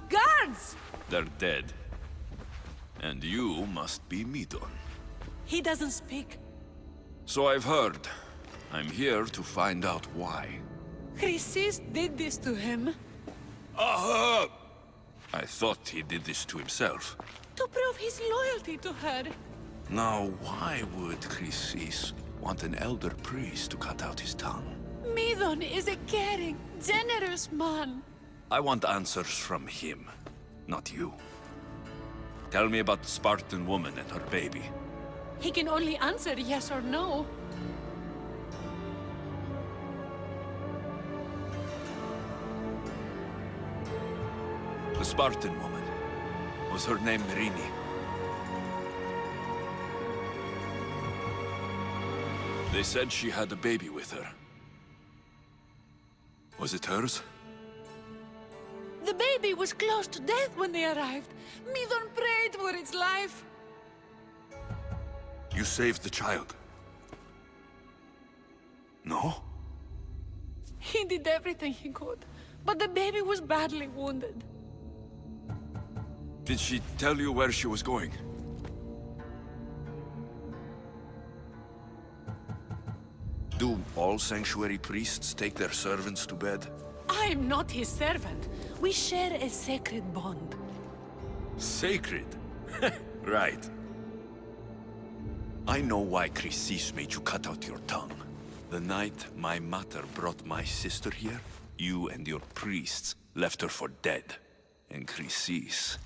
Guards! They're dead. And you must be Midon. He doesn't speak. So I've heard. I'm here to find out why. Chrysis did this to him. Aha! I thought he did this to himself. To prove his loyalty to her. Now, why would Chrysis want an elder priest to cut out his tongue? Midon is a caring, generous man. I want answers from him, not you. Tell me about the Spartan woman and her baby. He can only answer yes or no. The Spartan woman. Was her name Merini? They said she had a baby with her. Was it hers? The baby was close to death when they arrived. Midon prayed for its life. You saved the child. No? He did everything he could, but the baby was badly wounded. Did she tell you where she was going? Do all sanctuary priests take their servants to bed? I am not his servant. We share a sacred bond. Sacred? Right. I know why Chrysis made you cut out your tongue. The night my mater brought my sister here, you and your priests left her for dead. And Chrysis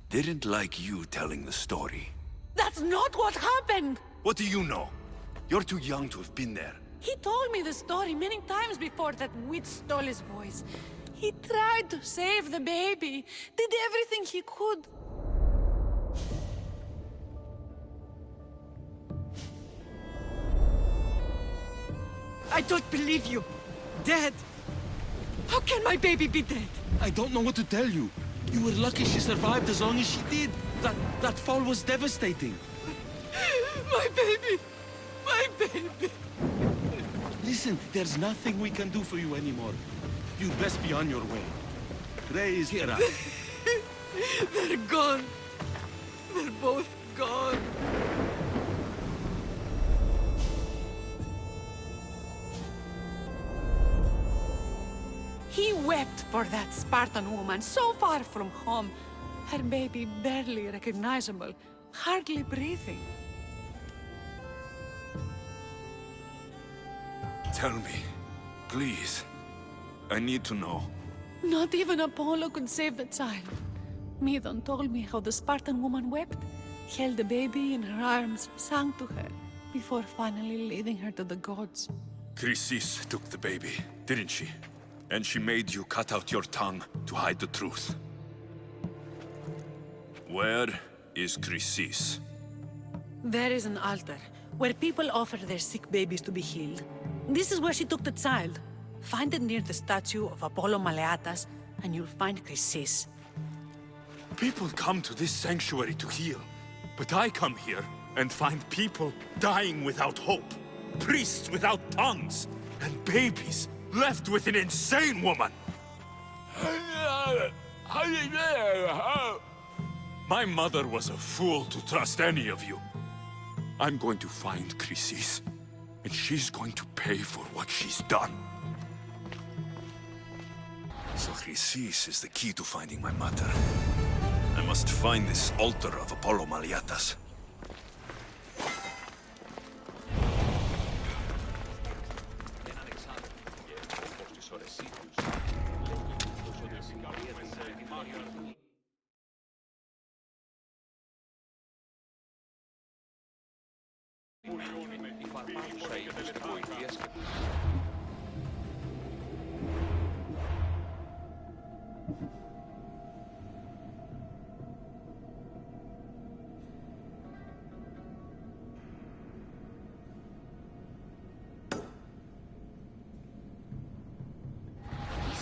didn't like you telling the story. That's not what happened! What do you know? You're too young to have been there. He told me the story many times before that witch stole his voice. He tried to save the baby, did everything he could. I don't believe you. Dead? How can my baby be dead? I don't know what to tell you. You were lucky she survived as long as she did. That fall was devastating. My baby! My baby! Listen, there's nothing we can do for you anymore. You'd best be on your way. Ray is here. They're gone. They're both gone. He wept for that Spartan woman so far from home. Her baby barely recognizable, hardly breathing. Tell me, please. I need to know. Not even Apollo could save the child. Midon told me how the Spartan woman wept, held the baby in her arms, sang to her, before finally leading her to the gods. Chrysis took the baby, didn't she? And she made you cut out your tongue to hide the truth. Where is Chrysis? There is an altar, where people offer their sick babies to be healed. This is where she took the child. Find it near the statue of Apollo Maleatas, and you'll find Chrysis. People come to this sanctuary to heal. But I come here and find people dying without hope. Priests without tongues. And babies left with an insane woman. My mother was a fool to trust any of you. I'm going to find Chrysis, and she's going to pay for what she's done. So Chrysis is the key to finding my mother. I must find this altar of Apollo Maleatas.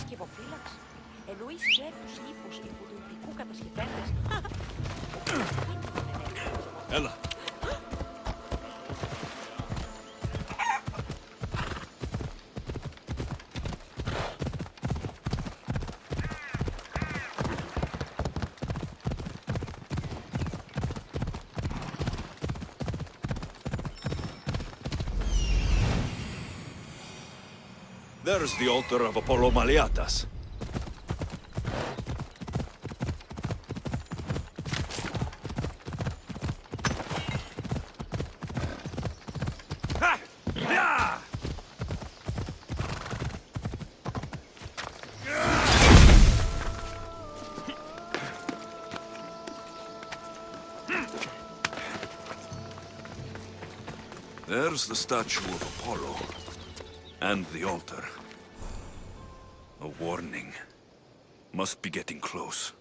Σκευοφύλαξη. Εννοείς και τους ύπους υποδουλτικού κατασκευέντες. Ella. There's the altar of Apollo Maliatas. There's the statue of Apollo. And the altar. A warning. Must be getting close.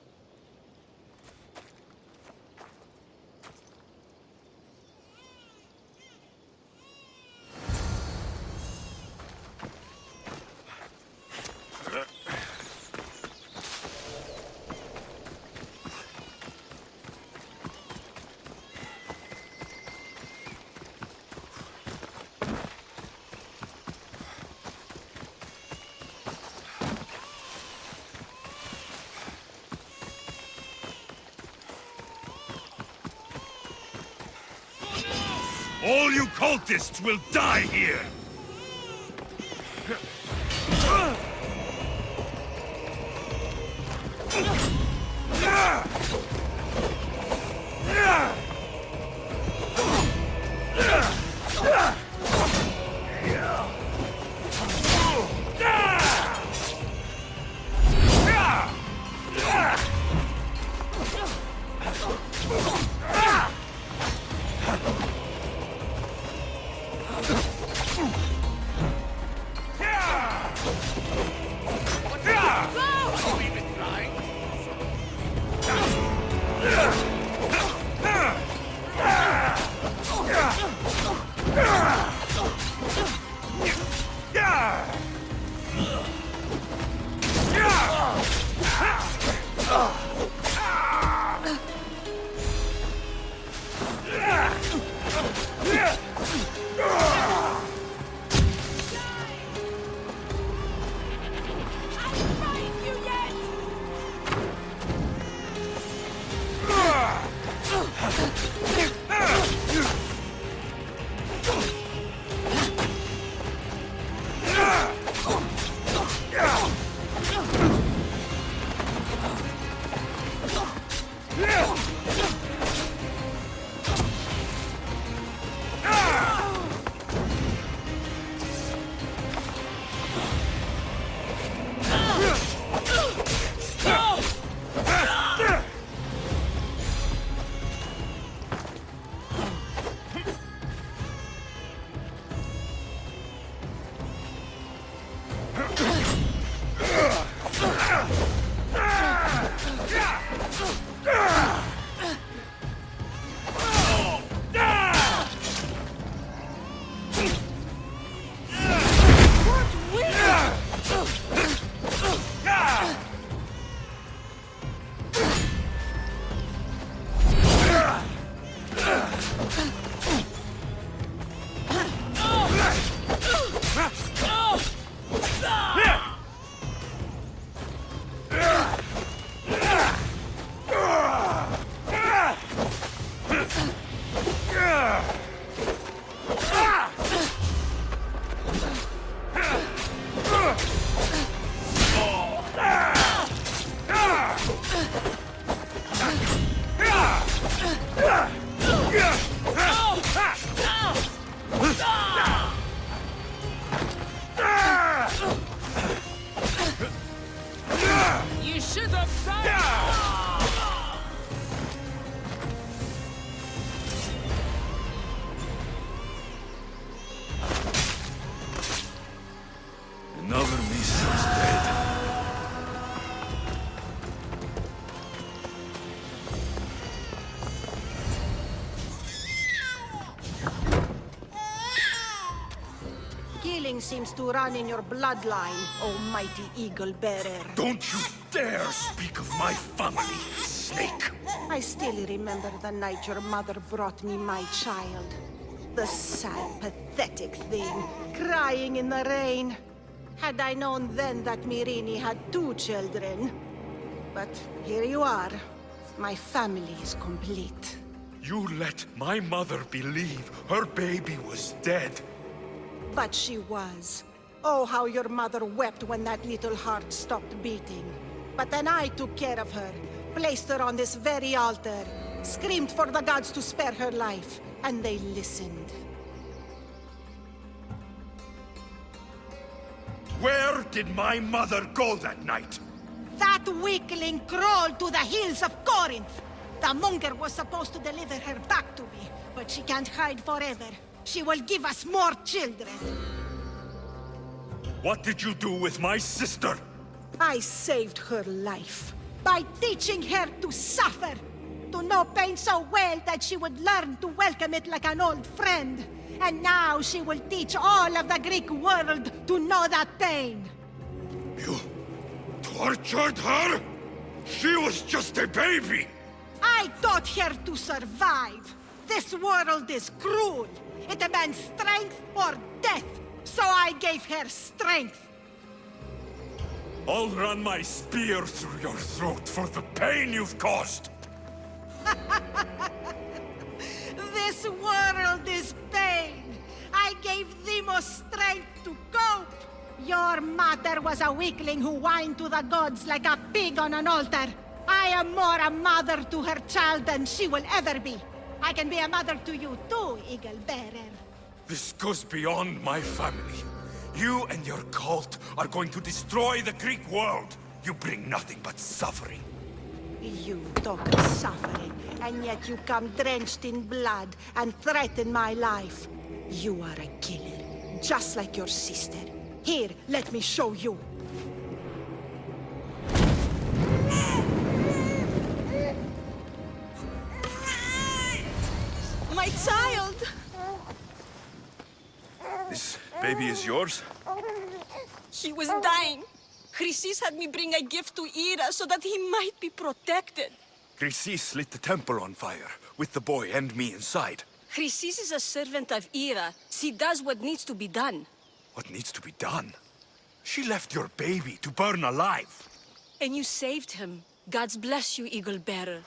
All you cultists will die here! Another Misa's dead. Killing seems to run in your bloodline, oh mighty eagle bearer. Don't you dare speak of my family, snake! I still remember the night your mother brought me my child. The sad, pathetic thing, crying in the rain. Had I known then that Mirini had 2 children. But here you are. My family is complete. You let my mother believe her baby was dead. But she was. Oh, how your mother wept when that little heart stopped beating. But then I took care of her, placed her on this very altar, screamed for the gods to spare her life, and they listened. Where did my mother go that night? That weakling crawled to the hills of Corinth. The monger was supposed to deliver her back to me, but she can't hide forever. She will give us more children. What did you do with my sister? I saved her life by teaching her to suffer, to know pain so well that she would learn to welcome it like an old friend. And now she will teach all of the Greek world to know that pain. You tortured her? She was just a baby! I taught her to survive. This world is cruel. It demands strength or death. So I gave her strength. I'll run my spear through your throat for the pain you've caused! This world is pain. I gave Demos strength to cope. Your mother was a weakling who whined to the gods like a pig on an altar. I am more a mother to her child than she will ever be. I can be a mother to you too, Eagle Bearer. This goes beyond my family. You and your cult are going to destroy the Greek world. You bring nothing but suffering. You talk of suffering, and yet you come drenched in blood and threaten my life. You are a killer, just like your sister. Here, let me show you. My child! This baby is yours? He was dying. Chrysis had me bring a gift to Ira so that he might be protected. Chrysis lit the temple on fire, with the boy and me inside. Chrysis is a servant of Ira. She does what needs to be done. What needs to be done? She left your baby to burn alive. And you saved him. Gods bless you, Eagle Bearer.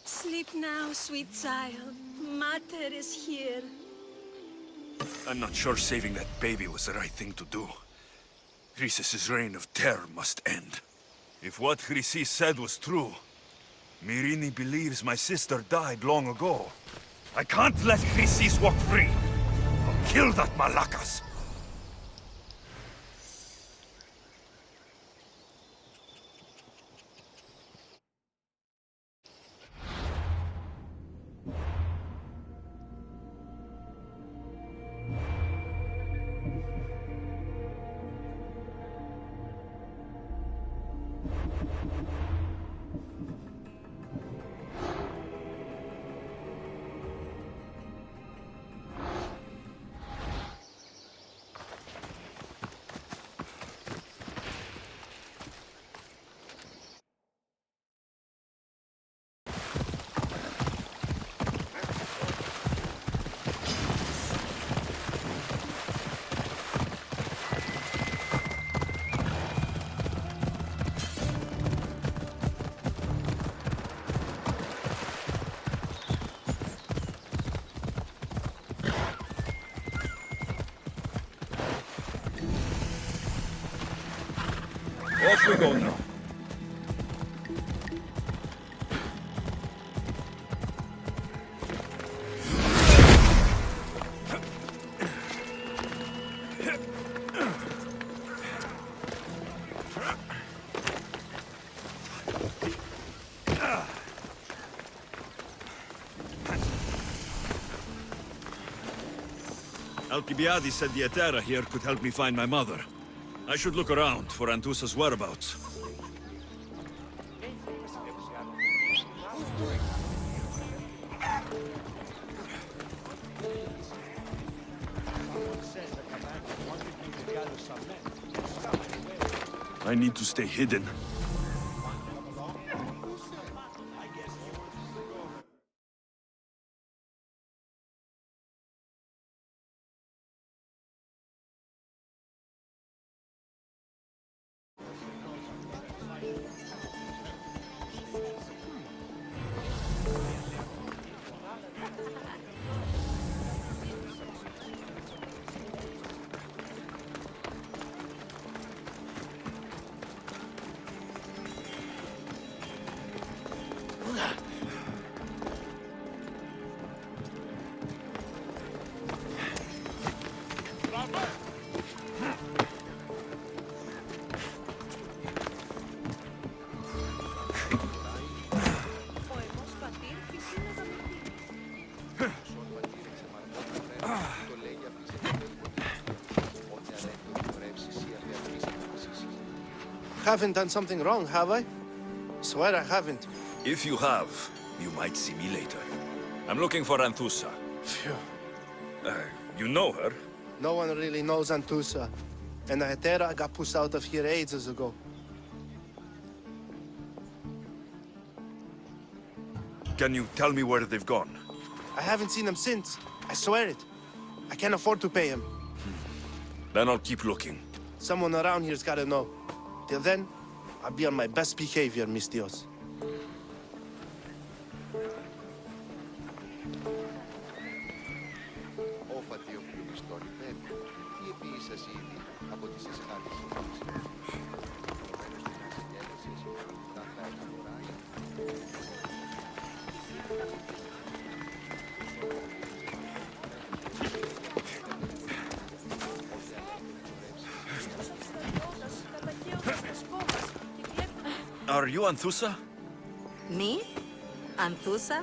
Sleep now, sweet child. Mater is here. I'm not sure saving that baby was the right thing to do. Chrysis' reign of terror must end. If what Chrysis said was true, Mirini believes my sister died long ago. I can't let Chrysis walk free. I'll kill that Malakas. Off we go now. Alcibiades said the Etera here could help me find my mother. I should look around for Antusa's whereabouts. I need to stay hidden. haven't done something wrong, have I? Swear I haven't. If you have, you might see me later. I'm looking for Anthusa. Phew. You know her? No one really knows Antusa. And the Hetera got pushed out of here ages ago. Can you tell me where they've gone? I haven't seen him since. I swear it. I can't afford to pay him. Then I'll keep looking. Someone around here's gotta know. Till then, I'll be on my best behavior, mis Dios. Όφατη ο πλουμιστόν υπέρ, τι επίησας ήδη από τις εσχάτες της. Επομένως την ασυγέλεσης, τα θα εκαγοράει. Are you Anthusa? Me? Anthusa?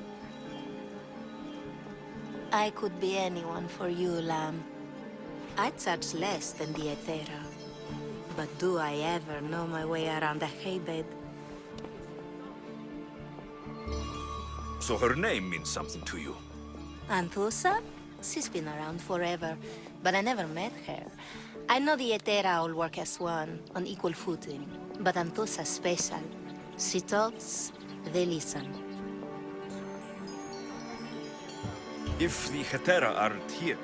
I could be anyone for you, Lamb. I charge less than the Ethera. But do I ever know my way around a haybed? So her name means something to you. Anthusa? She's been around forever, but I never met her. I know the Ethera all work as one, on equal footing. But Anthusa's special. She talks, they listen. If the Hetera aren't here,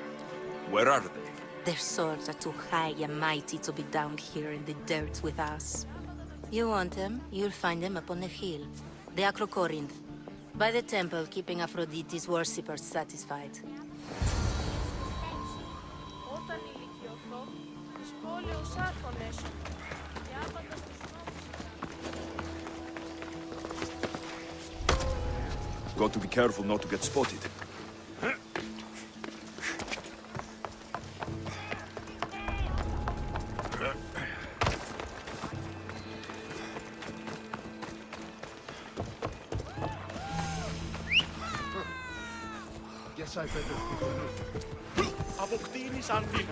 where are they? Their swords are too high and mighty to be down here in the dirt with us. You want them, you'll find them up on the hill. The Acrocorinth. By the temple, keeping Aphrodite's worshippers satisfied. Όταν ηλικιωθώ, τους πόλεους άρχονες, διάβατα τους νόμους. Got to be careful not to get spotted. Guess I better pick them up. Αποκτήνησαν την...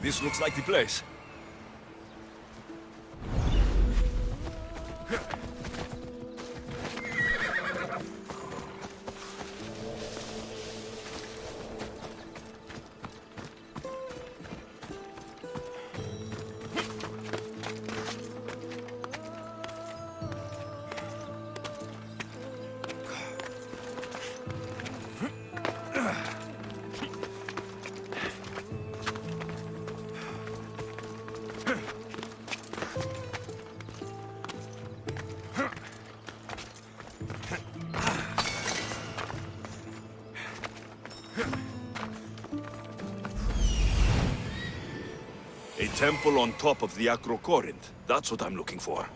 This looks like the place. A temple on top of the Acrocorinth. That's what I'm looking for.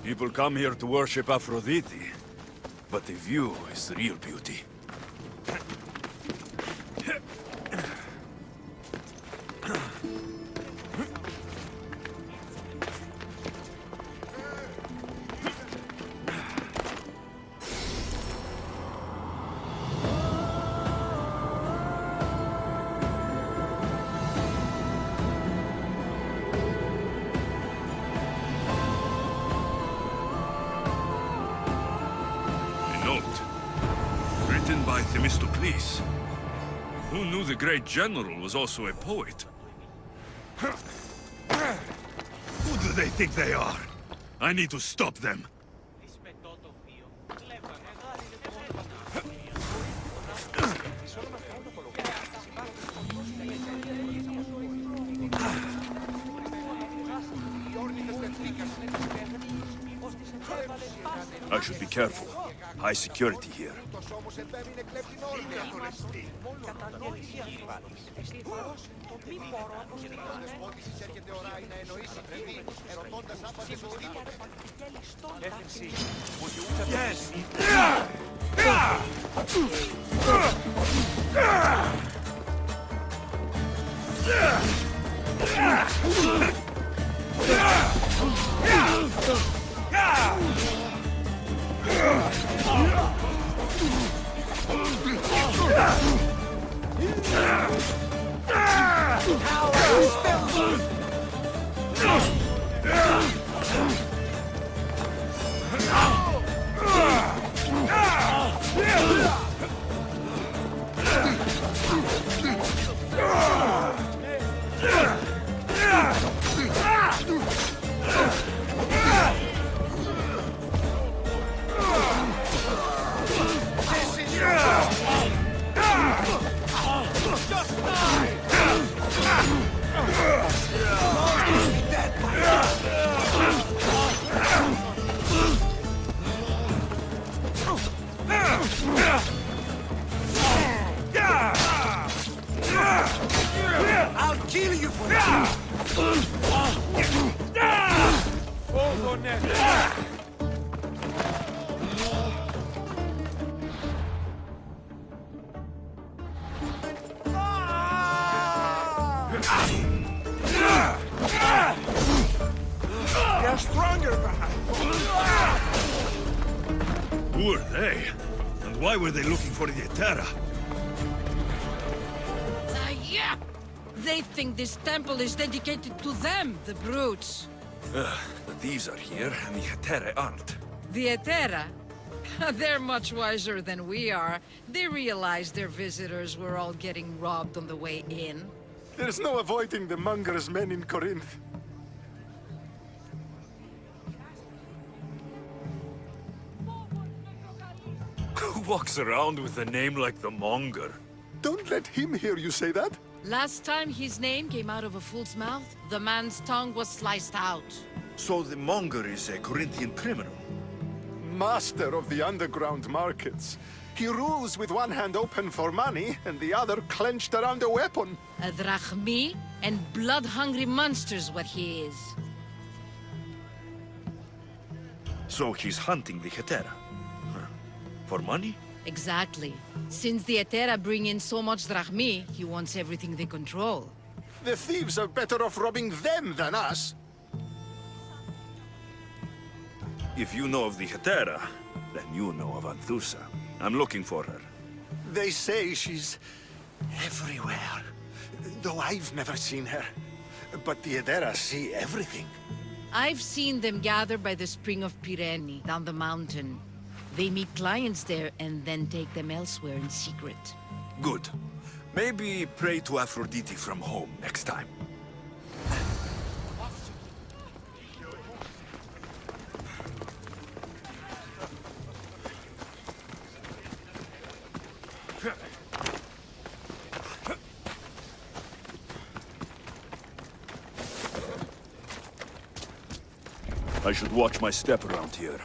People come here to worship Aphrodite, but the view is the real beauty. Written by Themistocles. Who knew the great general was also a poet? Who do they think they are? I need to stop them. I should be careful. High security here. Yes! I'll kill you for that! They're stronger, perhaps. Who are they? And why were they looking for the Etera? Yeah! They think this temple is dedicated to them, the brutes. The thieves are here, and the Etera aren't. The Etera? They're much wiser than we are. They realized their visitors were all getting robbed on the way in. There's no avoiding the monger's men in Corinth. Who walks around with a name like the Monger? Don't let him hear you say that. Last time his name came out of a fool's mouth, the man's tongue was sliced out. So the Monger is a Corinthian criminal? Master of the underground markets. He rules with one hand open for money and the other clenched around a weapon. A drachmi and blood-hungry monster's what he is. So he's hunting the Etera? For money? Exactly. Since the Etera bring in so much drachmi, he wants everything they control. The thieves are better off robbing them than us. If you know of the Etera, then you know of Anthusa. I'm looking for her. They say she's everywhere, though I've never seen her. But the Edera see everything. I've seen them gather by the spring of Pirene, down the mountain. They meet clients there and then take them elsewhere in secret. Good. Maybe pray to Aphrodite from home next time. I should watch my step around here.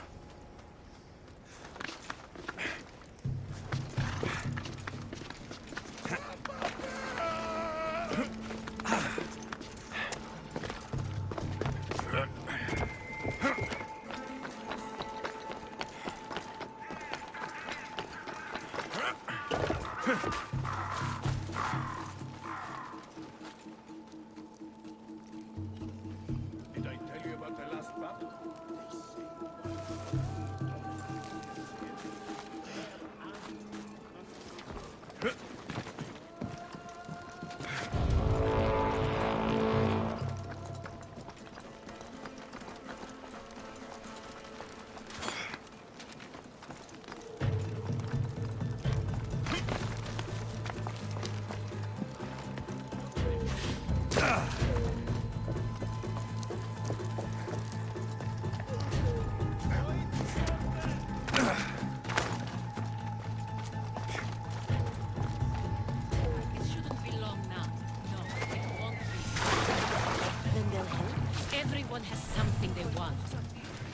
something they want.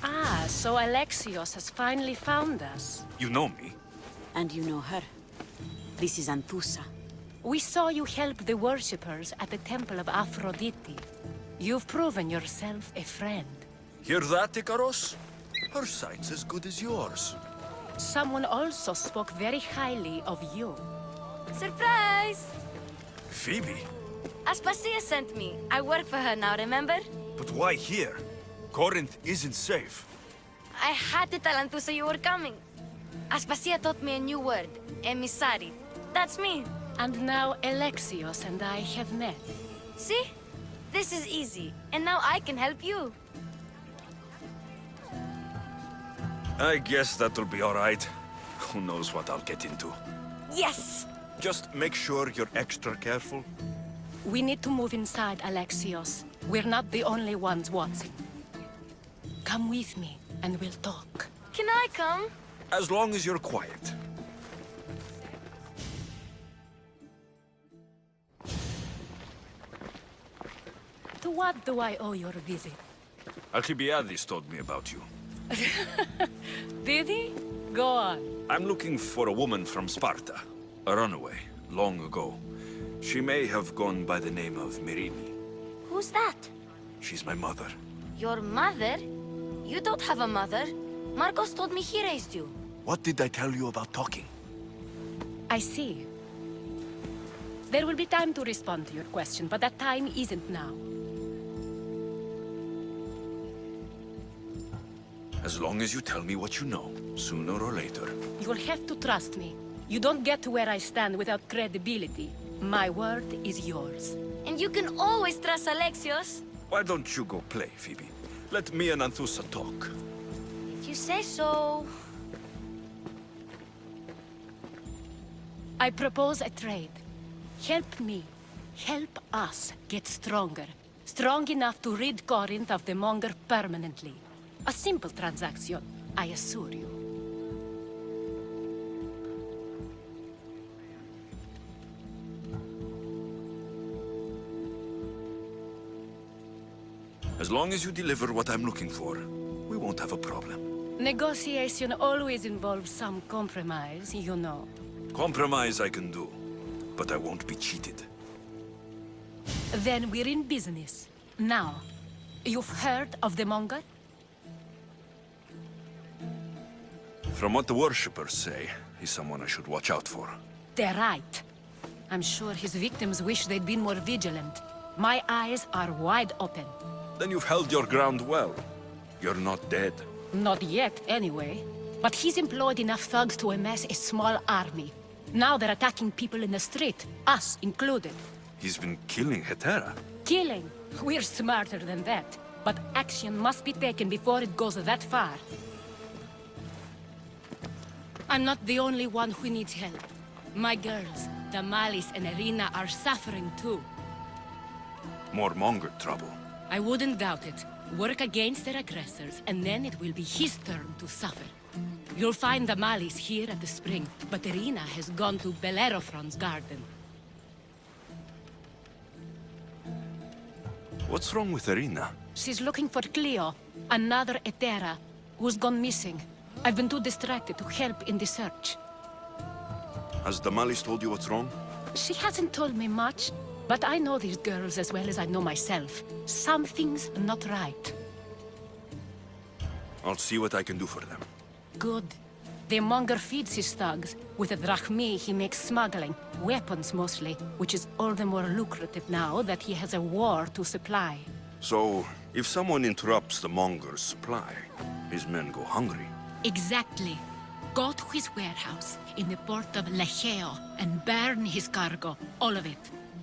Ah, so Alexios has finally found us. You know me? And you know her. This is Anthusa. We saw you help the worshippers at the temple of Aphrodite. You've proven yourself a friend. Hear that, Ikaros? Her sight's as good as yours. Someone also spoke very highly of you. Surprise! Phoebe? Aspasia sent me. I work for her now, remember? But why here? Corinth isn't safe. I had to tell Anthusa you were coming. Aspasia taught me a new word, emissary. That's me. And now Alexios and I have met. See? This is easy. And now I can help you. I guess that'll be all right. Who knows what I'll get into. Yes! Just make sure you're extra careful. We need to move inside, Alexios. We're not the only ones watching. Come with me, and we'll talk. Can I come? As long as you're quiet. To what do I owe your visit? Alcibiades told me about you. Did he? Go on. I'm looking for a woman from Sparta. A runaway, long ago. She may have gone by the name of Myrine. Who's that? She's my mother. Your mother? You don't have a mother. Marcos told me he raised you. What did I tell you about talking? I see. There will be time to respond to your question, but that time isn't now. As long as you tell me what you know, sooner or later. You'll have to trust me. You don't get to where I stand without credibility. My word is yours. And you can always trust Alexios. Why don't you go play, Phoebe? Let me and Anthusa talk. If you say so. I propose a trade. Help me. Help us get stronger. Strong enough to rid Corinth of the Monger permanently. A simple transaction, I assure you. As long as you deliver what I'm looking for, we won't have a problem. Negotiation always involves some compromise, you know. Compromise I can do, but I won't be cheated. Then we're in business. Now, you've heard of the Monger? From what the worshippers say, he's someone I should watch out for. They're right. I'm sure his victims wish they'd been more vigilant. My eyes are wide open. Then you've held your ground well. You're not dead. Not yet, anyway. But he's employed enough thugs to amass a small army. Now they're attacking people in the street, us included. He's been killing Hetera. Killing? We're smarter than that. But action must be taken before it goes that far. I'm not the only one who needs help. My girls, Damalis and Irina, are suffering too. More Monger trouble. I wouldn't doubt it. Work against their aggressors, and then it will be his turn to suffer. You'll find Damalis here at the spring, but Irina has gone to Bellerophon's garden. What's wrong with Irina? She's looking for Cleo, another Hetera, who's gone missing. I've been too distracted to help in the search. Has Damalis told you what's wrong? She hasn't told me much, but I know these girls as well as I know myself. Something's not right. I'll see what I can do for them. Good. The Monger feeds his thugs. With the drachmi, he makes smuggling. Weapons, mostly, which is all the more lucrative now that he has a war to supply. So, if someone interrupts the Monger's supply, his men go hungry. Exactly. Go to his warehouse in the port of Lecheo and burn his cargo, all of it.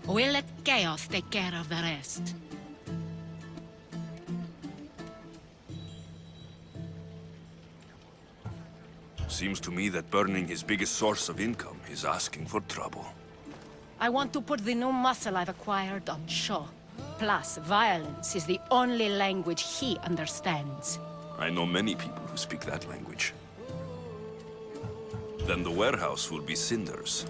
We'll let chaos take care of the rest. Seems to me that burning his biggest source of income is asking for trouble. I want to put the new muscle I've acquired on show. Plus, violence is the only language he understands. I know many people who speak that language. Then the warehouse will be cinders.